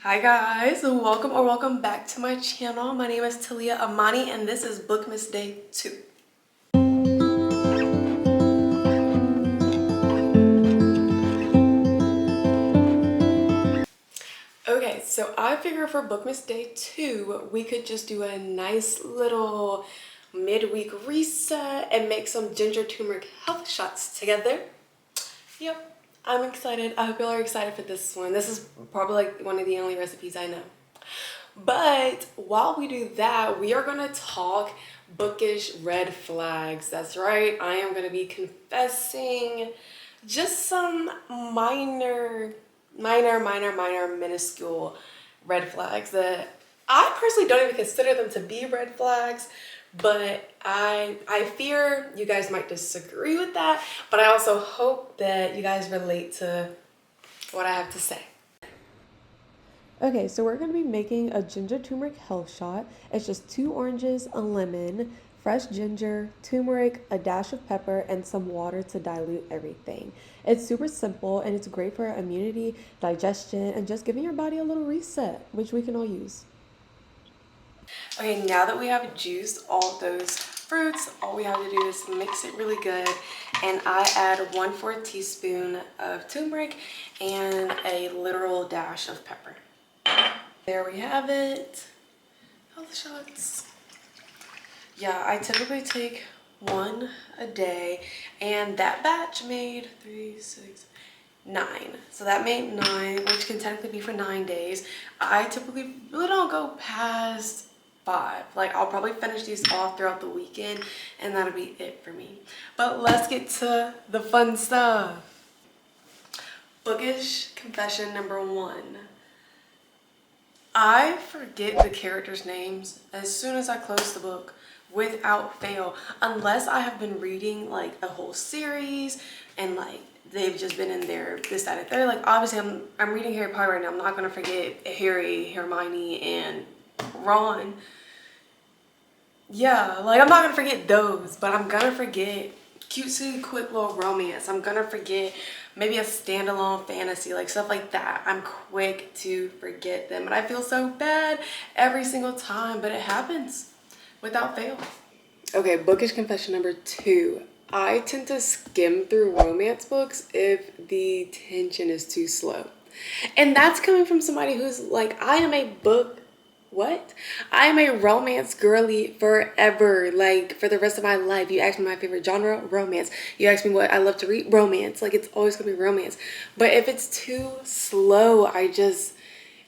Hi guys, welcome back to my channel. My name is Talia Amani and this is Bookmas Day 2. Okay, so I figure for Bookmas Day 2, we could just do a nice little midweek reset and make some ginger turmeric health shots together. Yep, I'm excited. I hope y'all are excited for this one. This is probably like one of the only recipes I know. But while we do that, we are going to talk bookish red flags. That's right, I am going to be confessing just some minuscule red flags that I personally don't even consider them to be red flags, but I fear you guys might disagree with that, but I also hope that you guys relate to what I have to say. Okay, so we're going to be making a ginger turmeric health shot. It's just 2 oranges, a lemon, fresh ginger, turmeric, a dash of pepper, and some water to dilute everything. It's super simple and it's great for immunity, digestion, and just giving your body a little reset, which we can all use. Okay, now that we have juiced all those fruits, all we have to do is mix it really good. And I add 1/4 teaspoon of turmeric and a literal dash of pepper. There we have it. Health shots. Yeah, I typically take 1 a day, and that batch made 3, 6, 9. So that made 9, which can technically be for 9 days. I typically really don't go past 5. Like, I'll probably finish these off throughout the weekend, and that'll be it for me. But let's get to the fun stuff. Bookish confession number 1. I forget the characters' names as soon as I close the book, without fail, unless I have been reading like a whole series and like they've just been in there this, that, and third. Like obviously I'm reading Harry Potter right now. I'm not gonna forget Harry, Hermione, and Ron. Yeah, like I'm not gonna forget those, but I'm gonna forget cutesy quick little romance. I'm gonna forget maybe a standalone fantasy, like stuff like that. I'm quick to forget them and I feel so bad every single time, but it happens without fail. Okay, bookish confession number 2. I tend to skim through romance books if the tension is too slow. And that's coming from somebody who's like, I am a romance girly forever, like for the rest of my life. You ask me my favorite genre, romance. You ask me what I love to read, romance. Like it's always gonna be romance. But if it's too slow,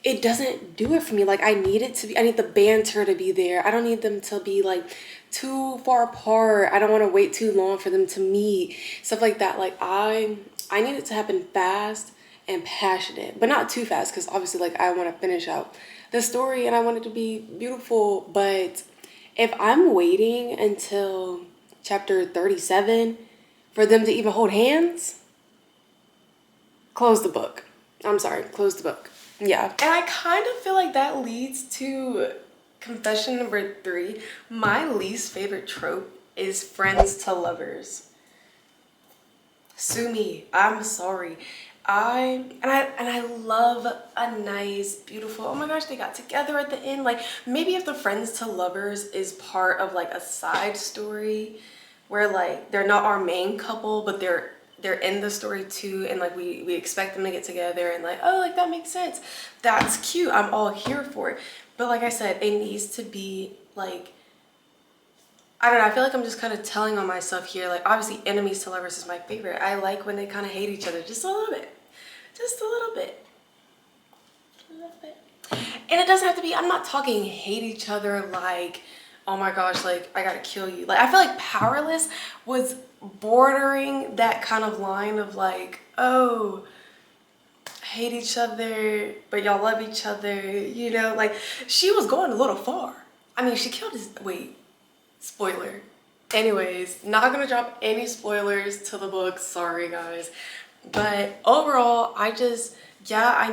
it doesn't do it for me. Like I need the banter to be there. I don't need them to be like too far apart. I don't want to wait too long for them to meet, stuff like that. Like I need it to happen fast and passionate, but not too fast, because obviously like I want to finish out the story and I want it to be beautiful. But if I'm waiting until chapter 37 for them to even hold hands, close the book. I'm sorry, close the book. Yeah. And I kind of feel like that leads to confession number 3. My least favorite trope is friends to lovers. Sue me, I'm sorry. I love a nice, beautiful, oh my gosh, they got together at the end. Like maybe if the friends to lovers is part of like a side story where like they're not our main couple, but they're in the story too, and like we expect them to get together and like, oh, like that makes sense. That's cute. I'm all here for it. But like I said, it needs to be like, I don't know, I feel like I'm just kind of telling on myself here. Like obviously enemies to lovers is my favorite. I like when they kind of hate each other just a little bit. Just a little bit. A little bit. And it doesn't have to be, I'm not talking hate each other like, oh my gosh, like I gotta kill you. Like I feel like Powerless was bordering that kind of line of like, oh, hate each other, but y'all love each other, you know? Like she was going a little far. I mean, she killed his, wait, spoiler. Anyways, not gonna drop any spoilers to the book, sorry guys. But overall, I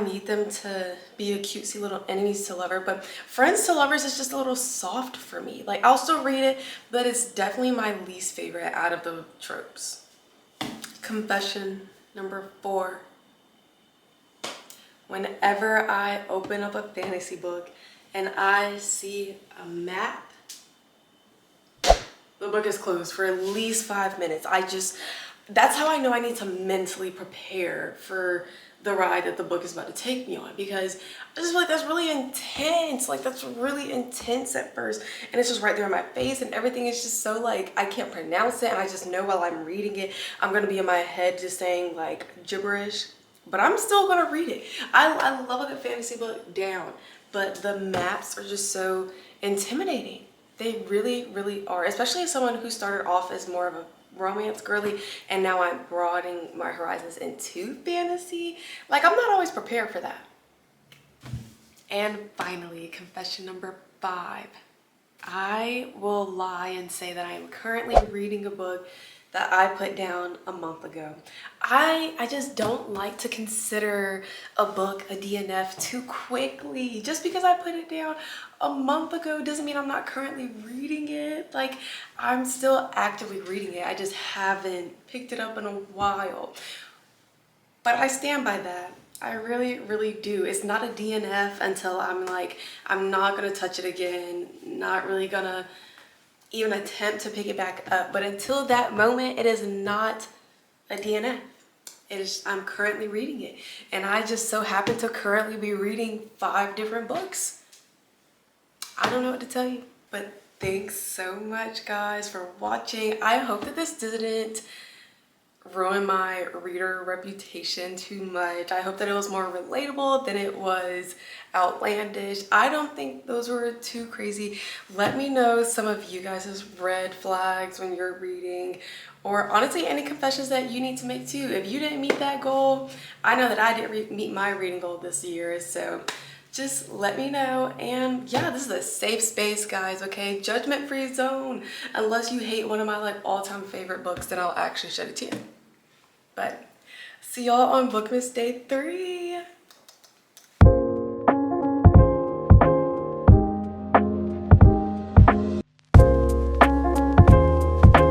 need them to be a cutesy little enemies to lover, but friends to lovers is just a little soft for me. Like I'll still read it, but it's definitely my least favorite out of the tropes. Confession number 4. whenever I open up a fantasy book and I see a map, the book is closed for at least 5 minutes. That's how I know I need to mentally prepare for the ride that the book is about to take me on, because I just feel like that's really intense. Like, that's really intense at first, and it's just right there in my face, and everything is just so like, I can't pronounce it, and I just know while I'm reading it, I'm gonna be in my head just saying like gibberish, but I'm still gonna read it. I love a good fantasy book down, but the maps are just so intimidating. They really, really are, especially as someone who started off as more of a romance girly and now I'm broadening my horizons into fantasy. Like, I'm not always prepared for that. And finally, confession number 5. I will lie and say that I am currently reading a book that I put down a month ago. I just don't like to consider a book a DNF too quickly. Just because I put it down a month ago doesn't mean I'm not currently reading it. Like, I'm still actively reading it. I just haven't picked it up in a while. But I stand by that. I really, really do. It's not a DNF until I'm like, I'm not gonna touch it again, not really gonna even attempt to pick it back up. But until that moment, it is not a DNF. It is, I'm currently reading it. And I just so happen to currently be reading 5 different books. I don't know what to tell you, but thanks so much, guys, for watching. I hope that this didn't ruin my reader reputation too much. I hope that it was more relatable than it was outlandish. I don't think those were too crazy. Let me know some of you guys' red flags when you're reading, or honestly any confessions that you need to make too. If you didn't meet that goal, I know that I didn't meet my reading goal this year, so just let me know. And yeah, this is a safe space, guys, okay? Judgment-free zone. Unless you hate one of my like all-time favorite books, then I'll actually shed a tear. But see y'all on Bookmas Day 3.